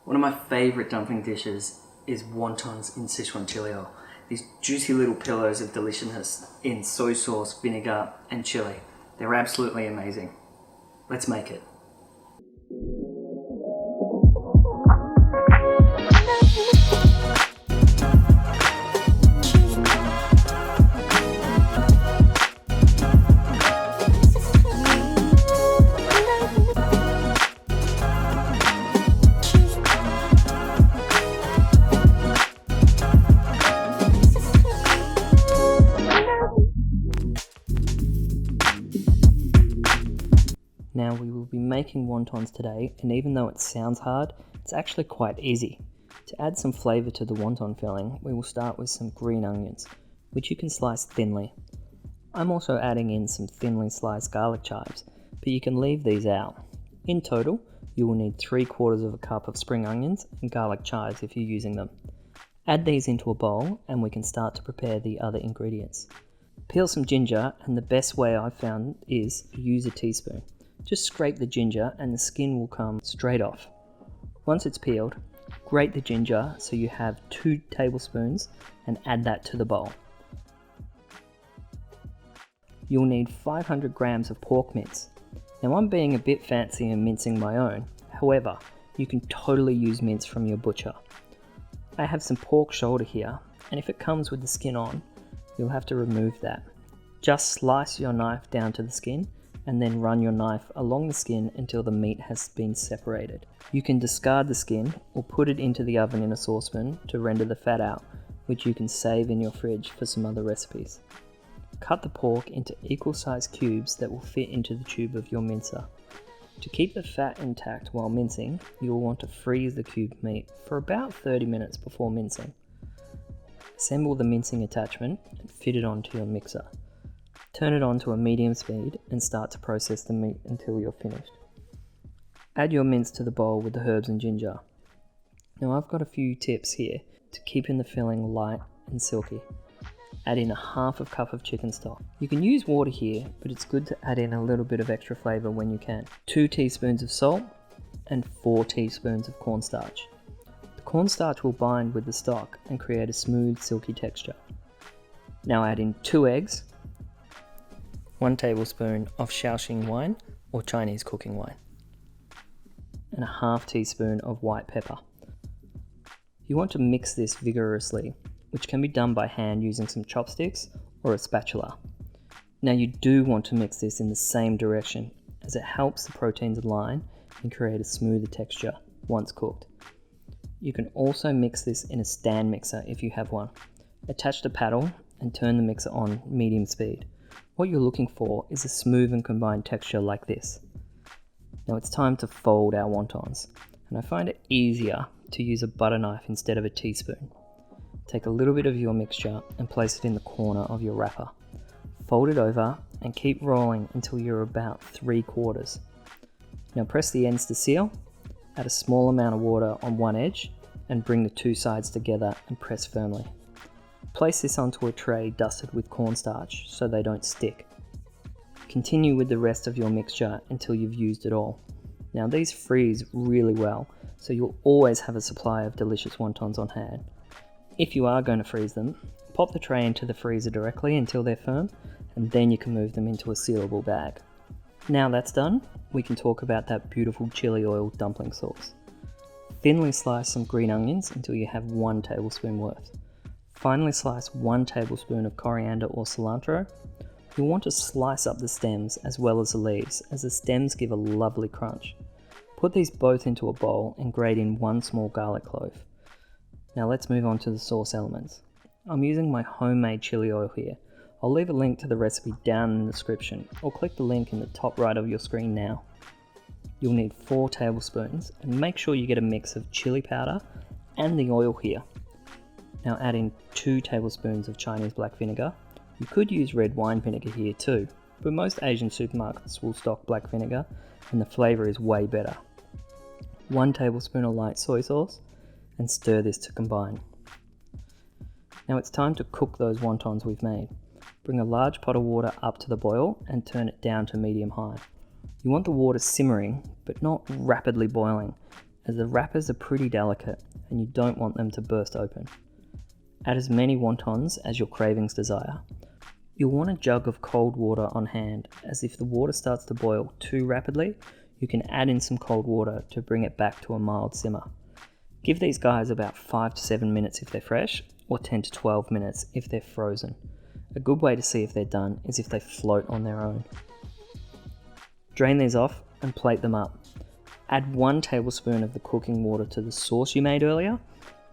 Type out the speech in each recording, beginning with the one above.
One of my favourite dumpling dishes is wontons in Sichuan Chili Oil. These juicy little pillows of deliciousness in soy sauce, vinegar and chili. They're absolutely amazing. Let's make it. Now we will be making wontons today, and even though it sounds hard, it's actually quite easy. To add some flavour to the wonton filling, we will start with some green onions, which you can slice thinly. I'm also adding in some thinly sliced garlic chives, but you can leave these out. In total, you will need 3/4 cup of spring onions and garlic chives if you're using them. Add these into a bowl and we can start to prepare the other ingredients. Peel some ginger, and the best way I've found is to use a teaspoon. Just scrape the ginger and the skin will come straight off. Once it's peeled, grate the ginger so you have 2 tablespoons and add that to the bowl. You'll need 500 grams of pork mince. Now I'm being a bit fancy and mincing my own, however, you can totally use mince from your butcher. I have some pork shoulder here, and if it comes with the skin on, you'll have to remove that. Just slice your knife down to the skin and then run your knife along the skin until the meat has been separated. You can discard the skin or put it into the oven in a saucepan to render the fat out, which you can save in your fridge for some other recipes. Cut the pork into equal sized cubes that will fit into the tube of your mincer. To keep the fat intact while mincing, you will want to freeze the cubed meat for about 30 minutes before mincing. Assemble the mincing attachment and fit it onto your mixer. Turn it on to a medium speed and start to process the meat until you're finished. Add your mince to the bowl with the herbs and ginger. Now I've got a few tips here to keeping the filling light and silky. Add in 1/2 cup of chicken stock. You can use water here, but it's good to add in a little bit of extra flavour when you can. 2 teaspoons of salt and 4 teaspoons of cornstarch. The cornstarch will bind with the stock and create a smooth, silky texture. Now add in 2 eggs, 1 tablespoon of Shaoxing wine or Chinese cooking wine, and 1/2 teaspoon of white pepper. You want to mix this vigorously, which can be done by hand using some chopsticks or a spatula. Now you do want to mix this in the same direction, as it helps the proteins align and create a smoother texture once cooked. You can also mix this in a stand mixer if you have one. Attach the paddle and turn the mixer on medium speed. What you're looking for is a smooth and combined texture like this. Now it's time to fold our wontons, and I find it easier to use a butter knife instead of a teaspoon. Take a little bit of your mixture and place it in the corner of your wrapper. Fold it over and keep rolling until you're about 3/4. Now press the ends to seal, add a small amount of water on one edge and bring the 2 sides together and press firmly. Place this onto a tray dusted with cornstarch so they don't stick. Continue with the rest of your mixture until you've used it all. Now these freeze really well, so you'll always have a supply of delicious wontons on hand. If you are going to freeze them, pop the tray into the freezer directly until they're firm, and then you can move them into a sealable bag. Now that's done, we can talk about that beautiful chili oil dumpling sauce. Thinly slice some green onions until you have 1 tablespoon worth. Finally slice 1 tablespoon of coriander or cilantro. You'll want to slice up the stems as well as the leaves, as the stems give a lovely crunch. Put these both into a bowl and grate in 1 small garlic clove. Now let's move on to the sauce elements. I'm using my homemade chili oil here. I'll leave a link to the recipe down in the description, or click the link in the top right of your screen now. You'll need 4 tablespoons, and make sure you get a mix of chili powder and the oil here. Now add in 2 tablespoons of Chinese black vinegar. You could use red wine vinegar here too, but most Asian supermarkets will stock black vinegar and the flavour is way better. 1 tablespoon of light soy sauce and stir this to combine. Now it's time to cook those wontons we've made. Bring a large pot of water up to the boil and turn it down to medium-high. You want the water simmering, but not rapidly boiling, as the wrappers are pretty delicate and you don't want them to burst open. Add as many wontons as your cravings desire. You'll want a jug of cold water on hand, as if the water starts to boil too rapidly, you can add in some cold water to bring it back to a mild simmer. Give these guys about 5 to 7 minutes if they're fresh, or 10 to 12 minutes if they're frozen. A good way to see if they're done is if they float on their own. Drain these off and plate them up. Add 1 tablespoon of the cooking water to the sauce you made earlier,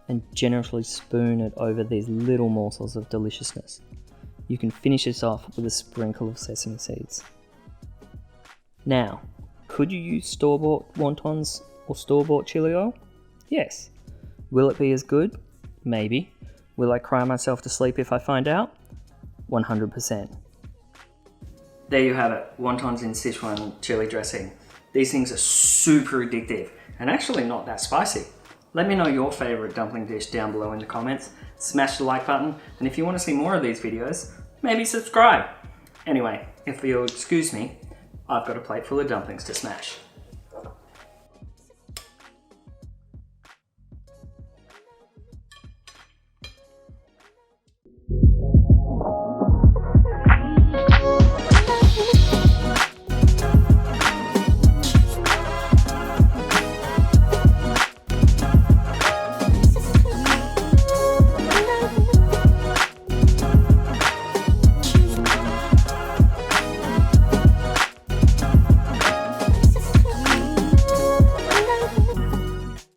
and generously spoon it over these little morsels of deliciousness. You can finish this off with a sprinkle of sesame seeds. Now, could you use store-bought wontons or store-bought chili oil? Yes. Will it be as good? Maybe. Will I cry myself to sleep if I find out? 100%. There you have it, wontons in Sichuan chili dressing. These things are super addictive and actually not that spicy. Let me know your favourite dumpling dish down below in the comments. Smash the like button, and if you want to see more of these videos, maybe subscribe. Anyway, if you'll excuse me, I've got a plate full of dumplings to smash.